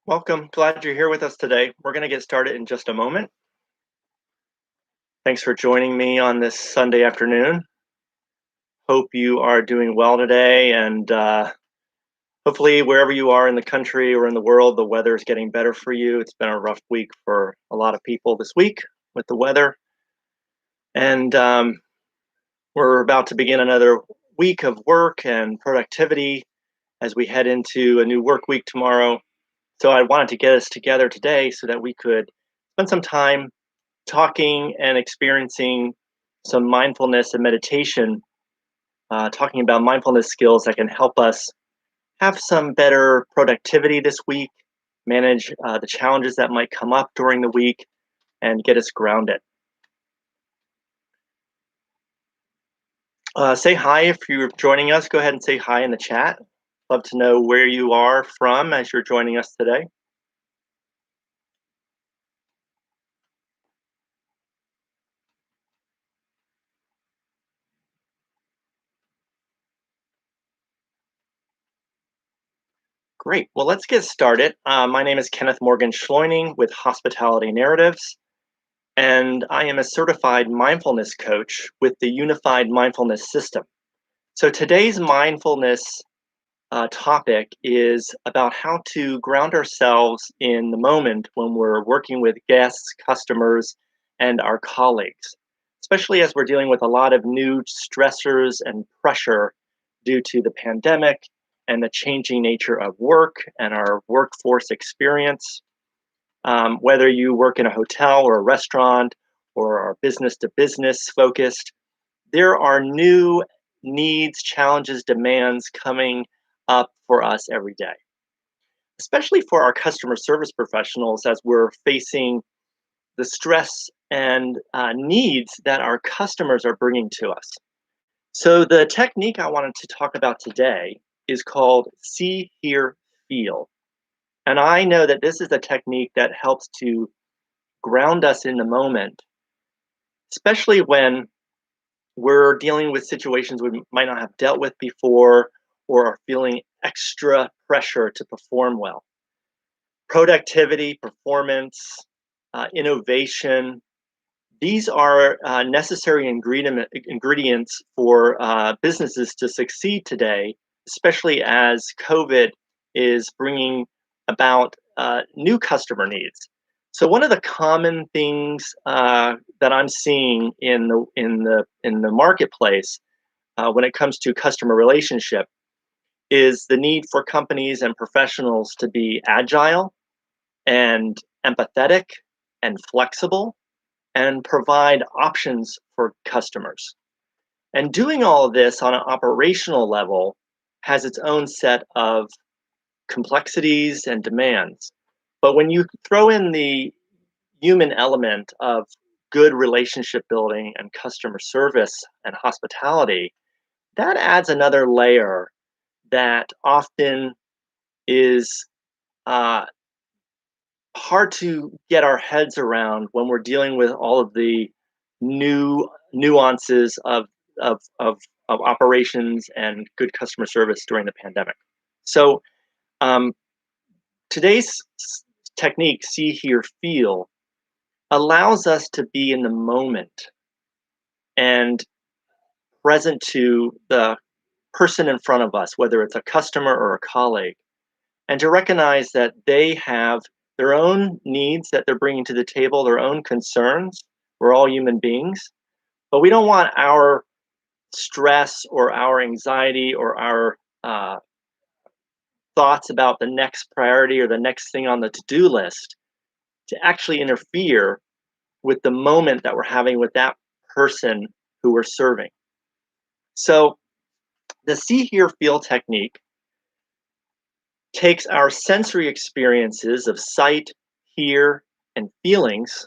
Welcome. Glad you're here with us today. We're going to get started in just a moment. Thanks for joining me on this Sunday afternoon. Hope you are doing well today, and hopefully, wherever you are in the country or in the world, the weather is getting better for you. It's been a rough week for a lot of people this week with the weather, and we're about to begin another week of work and productivity as we head into a new work week tomorrow. So, I wanted to get us together today so that we could spend some time talking and experiencing some mindfulness and meditation, talking about mindfulness skills that can help us have some better productivity this week, manage the challenges that might come up during the week, and get us grounded. Say hi if you're joining us. Go ahead and say hi in the chat. Love to know where you are from as you're joining us today. Great. Well, let's get started. My name is Kenneth Morgan-Schleuning with Hospitality Narratives, and I am a certified mindfulness coach with the Unified Mindfulness System. So today's mindfulness topic is about how to ground ourselves in the moment when we're working with guests, customers, and our colleagues, especially as we're dealing with a lot of new stressors and pressure due to the pandemic and the changing nature of work and our workforce experience. Whether you work in a hotel or a restaurant or are business to business focused, there are new needs, challenges, demands coming up for us every day, especially for our customer service professionals as we're facing the stress and needs that our customers are bringing to us. So, the technique I wanted to talk about today is called See, Hear, Feel. And I know that this is a technique that helps to ground us in the moment, especially when we're dealing with situations we might not have dealt with before or are feeling extra pressure to perform well. Productivity, performance, innovation, these are necessary ingredients for businesses to succeed today, especially as COVID is bringing about new customer needs. So one of the common things that I'm seeing in the marketplace when it comes to customer relationship is the need for companies and professionals to be agile and empathetic and flexible and provide options for customers. And doing all of this on an operational level has its own set of complexities and demands. But when you throw in the human element of good relationship building and customer service and hospitality, that adds another layer that often is uh, hard to get our heads around when we're dealing with all of the new nuances of operations and good customer service during the pandemic. So um, today's technique, See, Hear, Feel, allows us to be in the moment and present to the person in front of us, whether it's a customer or a colleague, and to recognize that they have their own needs that they're bringing to the table, their own concerns. We're all human beings, but we don't want our stress or our anxiety or our thoughts about the next priority or the next thing on the to-do list to actually interfere with the moment that we're having with that person who we're serving. So the See, Hear, Feel technique takes our sensory experiences of sight, hear, and feelings,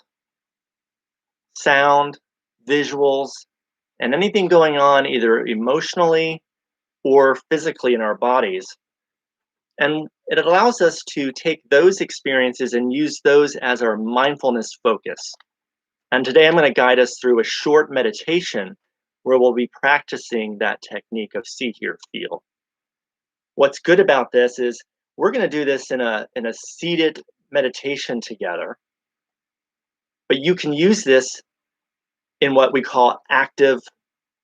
sound, visuals, and anything going on either emotionally or physically in our bodies. And it allows us to take those experiences and use those as our mindfulness focus. And today I'm going to guide us through a short meditation where we'll be practicing that technique of See, Hear, Feel. What's good about this is we're going to do this in a seated meditation together, but you can use this in what we call active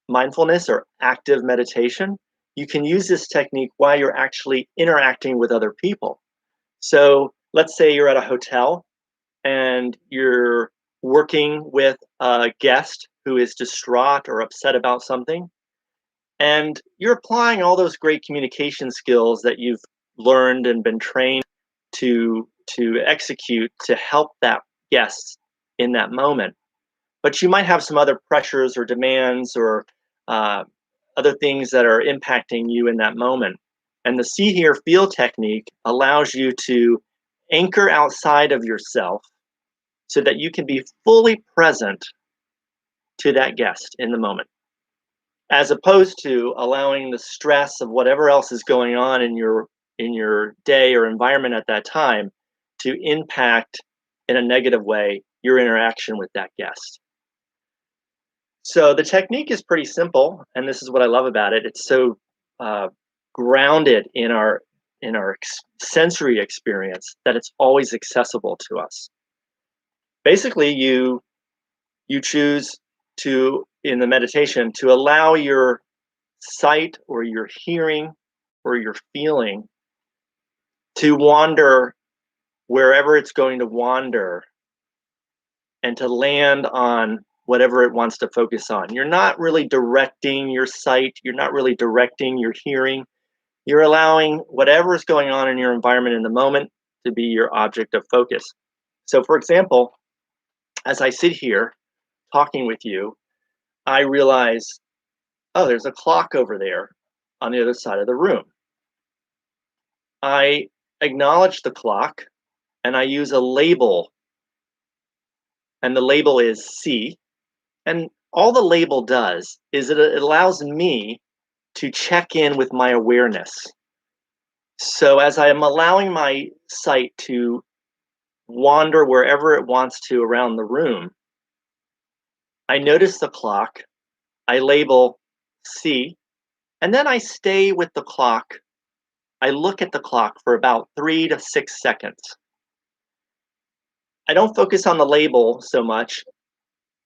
mindfulness or active meditation. You can use this technique while you're actually interacting with other people. So let's say you're at a hotel and you're working with a guest who is distraught or upset about something, and you're applying all those great communication skills that you've learned and been trained to execute to help that guest in that moment. But you might have some other pressures or demands or uh, other things that are impacting you in that moment. And the see, hear, feel technique allows you to anchor outside of yourself so that you can be fully present to that guest in the moment, as opposed to allowing the stress of whatever else is going on in your day or environment at that time to impact in a negative way your interaction with that guest. So the technique is pretty simple, and this is what I love about it. It's so uh, grounded in our sensory experience that it's always accessible to us. Basically, you choose to in the meditation to allow your sight or your hearing or your feeling to wander wherever it's going to wander and to land on whatever it wants to focus on. You're not really directing your sight, you're not really directing your hearing. You're allowing whatever is going on in your environment in the moment to be your object of focus. So, for example, as I sit here talking with you, I realize, oh, there's a clock over there on the other side of the room. I acknowledge the clock and I use a label, and the label is C. And all the label does is it allows me to check in with my awareness. So as I am allowing my sight to wander wherever it wants to around the room, I notice the clock, I label C, and then I stay with the clock. I look at the clock for about 3 to 6 seconds. I don't focus on the label so much.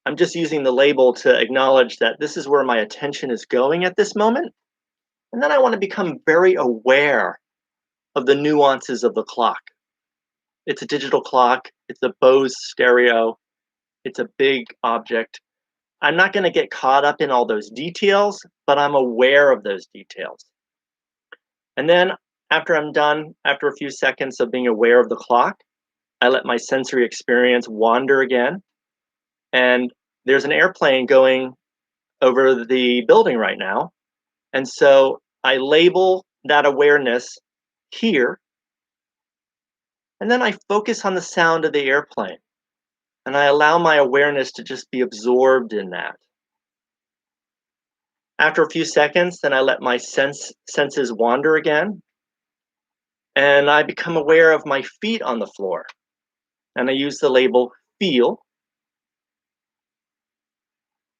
I'm just using the label to acknowledge that this is where my attention is going at this moment. And then I want to become very aware of the nuances of the clock. It's a digital clock, it's a Bose stereo, it's a big object. I'm not going to get caught up in all those details, but I'm aware of those details. And then after I'm done, after a few seconds of being aware of the clock, I let my sensory experience wander again. And there's an airplane going over the building right now. And so I label that awareness here, and then I focus on the sound of the airplane. And I allow my awareness to just be absorbed in that. After a few seconds, then I let my senses wander again, and I become aware of my feet on the floor. And I use the label feel.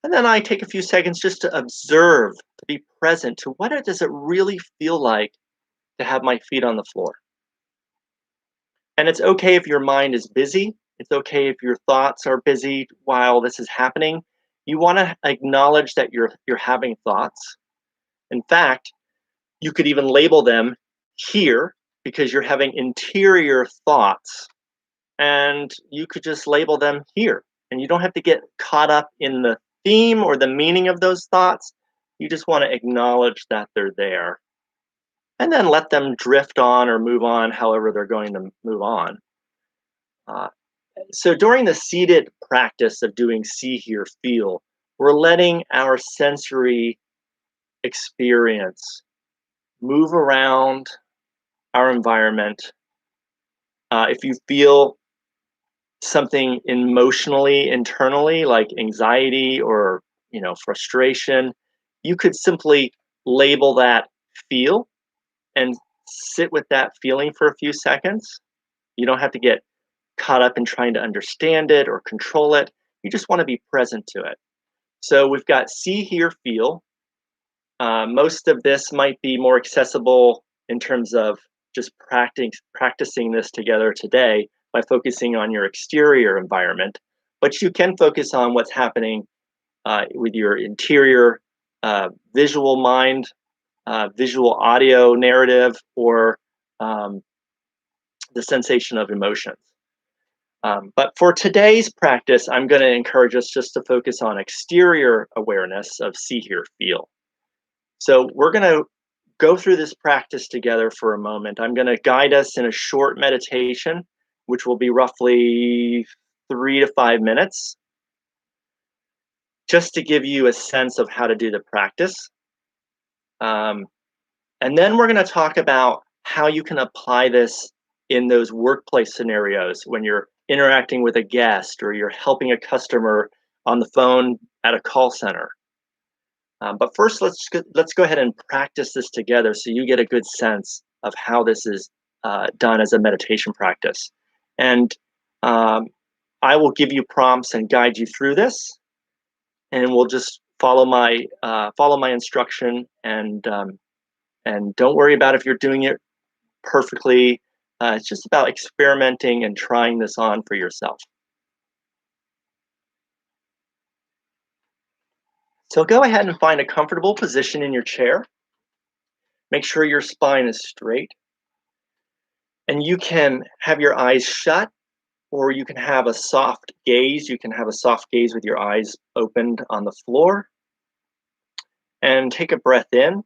And then I take a few seconds just to observe, to be present to does it really feel like to have my feet on the floor. And it's okay if your mind is busy. It's okay if your thoughts are busy while this is happening. You want to acknowledge that you're having thoughts. In fact, you could even label them here because you're having interior thoughts, and you could just label them here. And you don't have to get caught up in the theme or the meaning of those thoughts. You just want to acknowledge that they're there and then let them drift on or move on however they're going to move on. Uh, so during the seated practice of doing see, hear, feel, we're letting our sensory experience move around our environment. If you feel something emotionally, internally, like anxiety or frustration, you could simply label that feel and sit with that feeling for a few seconds. You don't have to get caught up in trying to understand it or control it. You just want to be present to it. So we've got see, hear, feel. Most of this might be more accessible in terms of just practicing this together today by focusing on your exterior environment, but you can focus on what's happening with your interior visual mind, visual audio narrative, or um, the sensation of emotions. But for today's practice, I'm going to encourage us just to focus on exterior awareness of see, hear, feel. So we're going to go through this practice together for a moment. I'm going to guide us in a short meditation, which will be roughly 3 to 5 minutes, just to give you a sense of how to do the practice. Um, and then we're going to talk about how you can apply this in those workplace scenarios when you're interacting with a guest or you're helping a customer on the phone at a call center. But first, let's go ahead and practice this together so you get a good sense of how this is done as a meditation practice. And um, I will give you prompts and guide you through this, and we'll just follow my instruction, and don't worry about if you're doing it perfectly. It's just about experimenting and trying this on for yourself. So go ahead and find a comfortable position in your chair. Make sure your spine is straight. And you can have your eyes shut, or you can have a soft gaze. You can have a soft gaze with your eyes opened on the floor. And take a breath in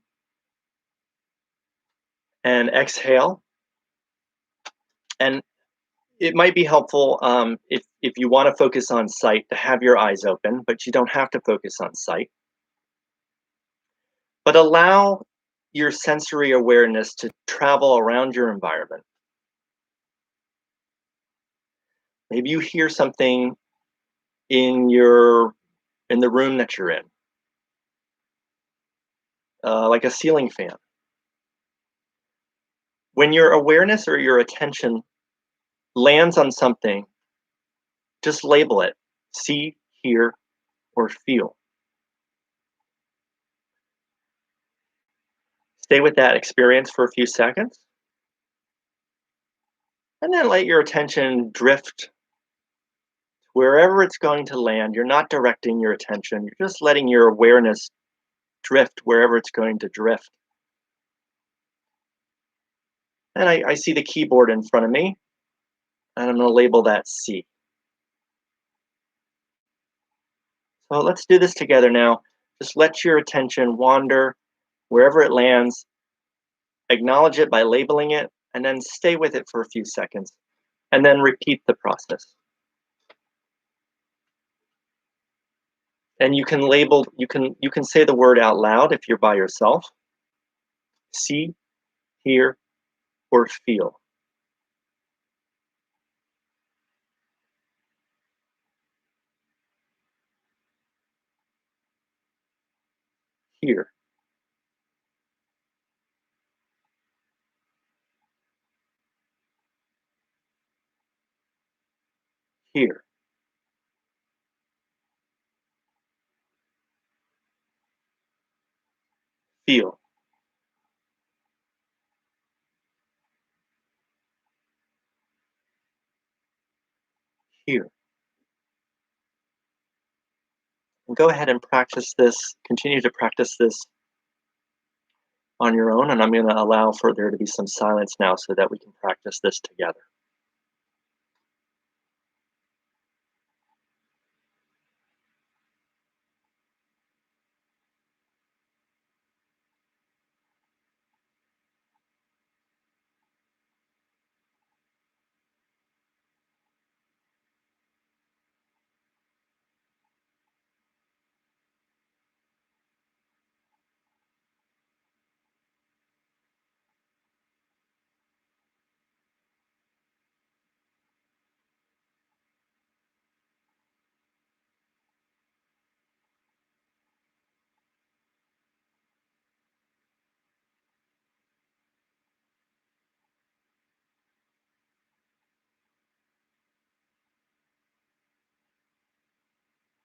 and exhale. And it might be helpful if you want to focus on sight to have your eyes open, but you don't have to focus on sight. But allow your sensory awareness to travel around your environment. Maybe you hear something in the room that you're in, like a ceiling fan. When your awareness or your attention lands on something, just label it: see, hear, or feel. Stay with that experience for a few seconds, and then let your attention drift wherever it's going to land. You're not directing your attention, you're just letting your awareness drift wherever it's going to drift. And I see the keyboard in front of me, and I'm going to label that C. So let's do this together now. Just let your attention wander wherever it lands, acknowledge it by labeling it, and then stay with it for a few seconds, and then repeat the process. And you can say the word out loud if you're by yourself. See, hear, or feel. Hear, hear, feel, hear. And go ahead and practice this, continue to practice this on your own, and I'm going to allow for there to be some silence now so that we can practice this together.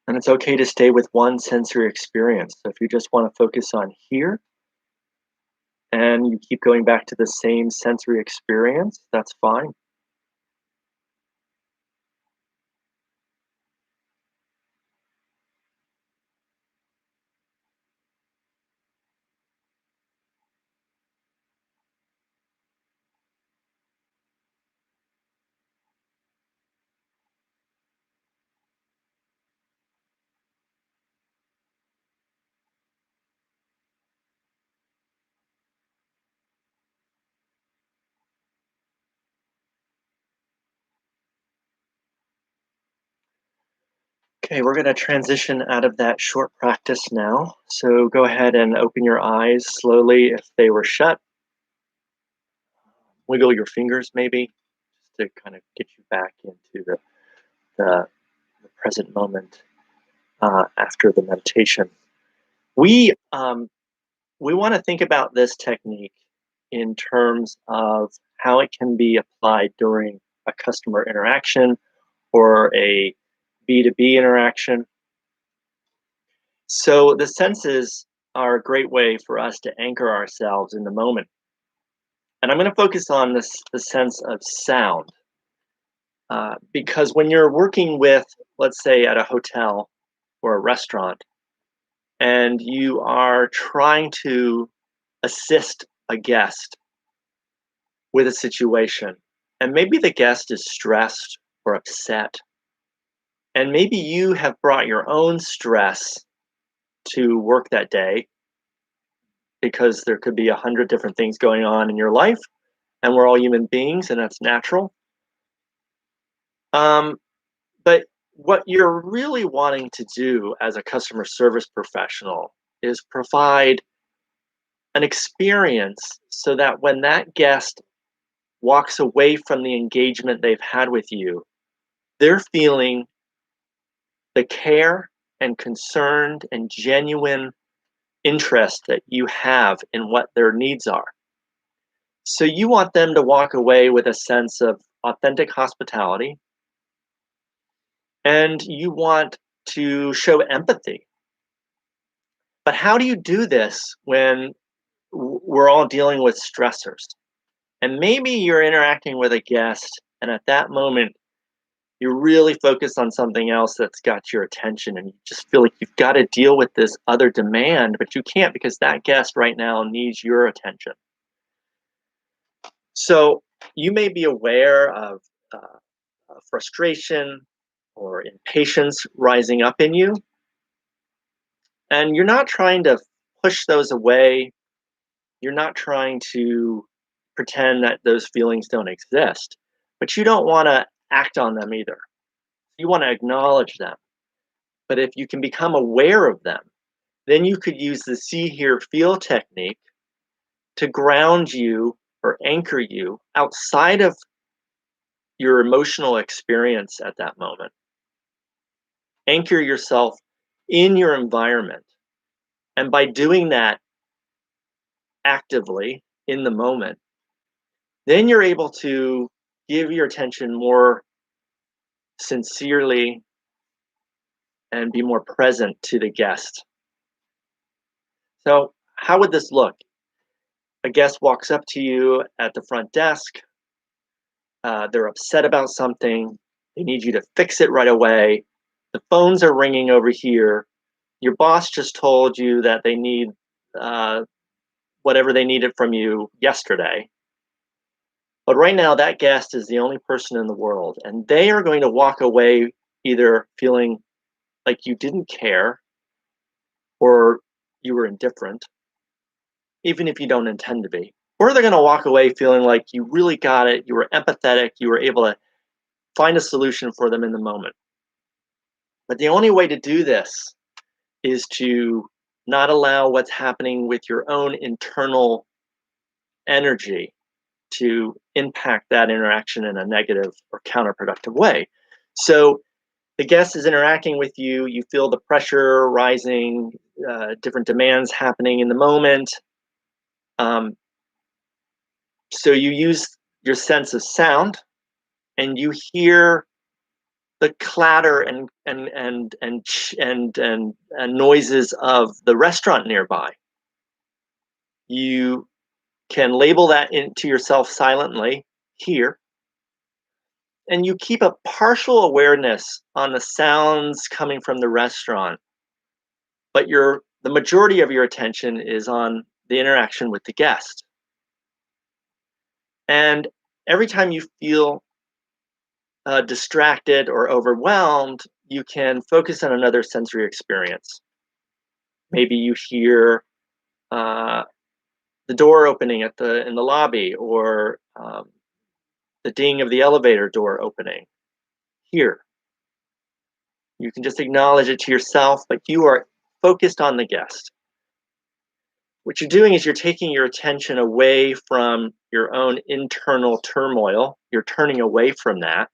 And it's okay to stay with one sensory experience. So if you just want to focus on hear, and you keep going back to the same sensory experience, that's fine. Okay, we're going to transition out of that short practice now. So go ahead and open your eyes slowly if they were shut. Wiggle your fingers maybe just to kind of get you back into the, the present moment after the meditation. We we want to think about this technique in terms of how it can be applied during a customer interaction or a B2B interaction. So the senses are a great way for us to anchor ourselves in the moment. And I'm going to focus on the sense of sound, because when you're working with, let's say, at a hotel or a restaurant, and you are trying to assist a guest with a situation, and maybe the guest is stressed or upset, and maybe you have brought your own stress to work that day because there could be 100 different things going on in your life, and we're all human beings, and that's natural. Um, but what you're really wanting to do as a customer service professional is provide an experience so that when that guest walks away from the engagement they've had with you, they're feeling the care and concerned and genuine interest that you have in what their needs are. So you want them to walk away with a sense of authentic hospitality, and you want to show empathy. But how do you do this when we're all dealing with stressors? And maybe you're interacting with a guest, and at that moment, you're really focused on something else that's got your attention, and you just feel like you've got to deal with this other demand, but you can't because that guest right now needs your attention. So you may be aware of frustration or impatience rising up in you, and you're not trying to push those away. You're not trying to pretend that those feelings don't exist, but you don't want to act on them either. You want to acknowledge them. But if you can become aware of them, then you could use the see, hear, feel technique to ground you or anchor you outside of your emotional experience at that moment. Anchor yourself in your environment. And by doing that actively in the moment, then you're able to give your attention more sincerely and be more present to the guest. So, how would this look? A guest walks up to you at the front desk. They're upset about something. They need you to fix it right away. The phones are ringing over here. Your boss just told you that they need uh, whatever they needed from you yesterday. But right now, that guest is the only person in the world, and they are going to walk away either feeling like you didn't care or you were indifferent, even if you don't intend to be. Or they're going to walk away feeling like you really got it, you were empathetic, you were able to find a solution for them in the moment. But the only way to do this is to not allow what's happening with your own internal energy to impact that interaction in a negative or counterproductive way. So the guest is interacting with you, you feel the pressure rising, different demands happening in the moment. Um, so you use your sense of sound, and you hear the clatter and noises of the restaurant nearby. You can label that into yourself silently here, and you keep a partial awareness on the sounds coming from the restaurant, but the majority of your attention is on the interaction with the guest. And every time you feel distracted or overwhelmed, you can focus on another sensory experience. Maybe you hear uh, the door opening in the lobby, or the ding of the elevator door opening. Here, you can just acknowledge it to yourself, but you are focused on the guest. What you're doing is you're taking your attention away from your own internal turmoil. You're turning away from that,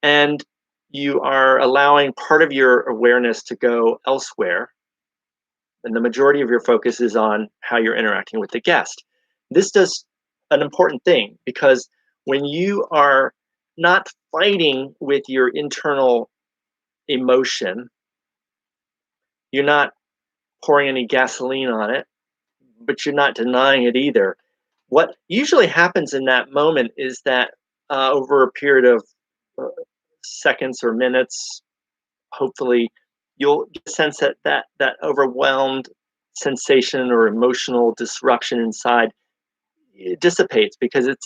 and you are allowing part of your awareness to go elsewhere, and the majority of your focus is on how you're interacting with the guest. This does an important thing, because when you are not fighting with your internal emotion, you're not pouring any gasoline on it, but you're not denying it either. What usually happens in that moment is that over a period of uh, seconds or minutes, hopefully, you'll get a sense that that overwhelmed sensation or emotional disruption inside, it dissipates, because it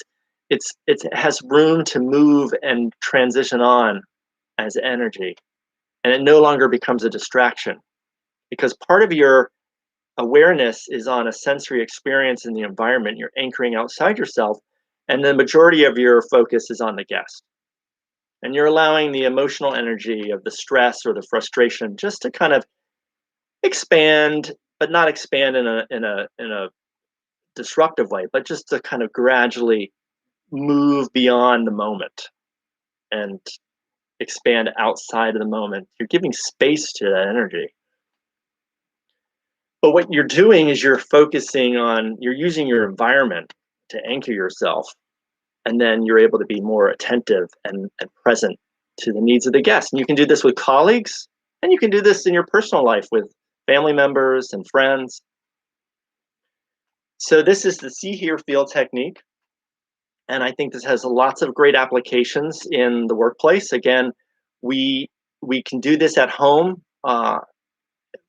has room to move and transition on as energy, and it no longer becomes a distraction, because part of your awareness is on a sensory experience in the environment. You're anchoring outside yourself, and the majority of your focus is on the guest. And you're allowing the emotional energy of the stress or the frustration just to kind of expand, but not expand in a disruptive way, but just to kind of gradually move beyond the moment and expand outside of the moment. You're giving space to that energy. But what you're doing is you're using your environment to anchor yourself, and then you're able to be more attentive and present to the needs of the guest. And you can do this with colleagues, and you can do this in your personal life with family members and friends. So this is the see, hear, feel technique. And I think this has lots of great applications in the workplace. Again, we we can do this at home.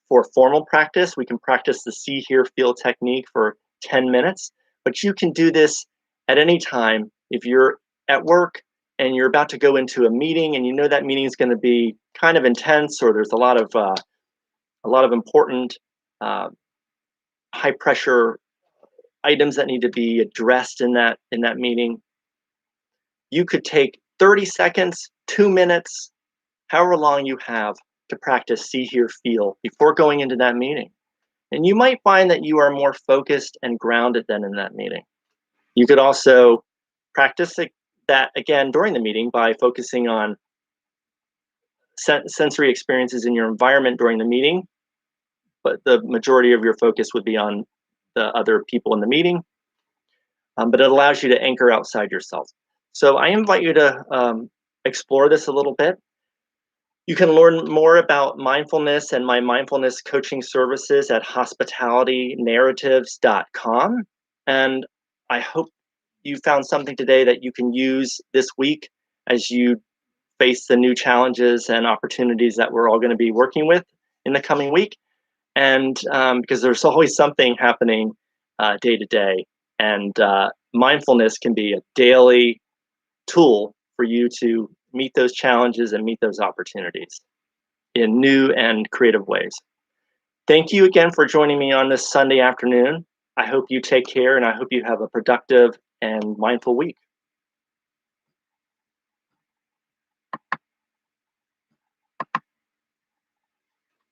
For formal practice, we can practice the see, hear, feel technique for 10 minutes, but you can do this at any time. If you're at work and you're about to go into a meeting, and you know that meeting is going to be kind of intense, or there's a lot of important uh, high pressure items that need to be addressed in that meeting, you could take 30 seconds, 2 minutes, however long you have, to practice see, hear, feel before going into that meeting. And you might find that you are more focused and grounded than in that meeting. You could also practice that again during the meeting by focusing on sensory experiences in your environment during the meeting, but the majority of your focus would be on the other people in the meeting. But it allows you to anchor outside yourself. So I invite you to explore this a little bit. You can learn more about mindfulness and my mindfulness coaching services at hospitalitynarratives.com. And I hope you found something today that you can use this week as you face the new challenges and opportunities that we're all going to be working with in the coming week. And because there's always something happening day to day. And mindfulness can be a daily tool for you to meet those challenges and meet those opportunities in new and creative ways. Thank you again for joining me on this Sunday afternoon. I hope you take care, and I hope you have a productive and mindful week.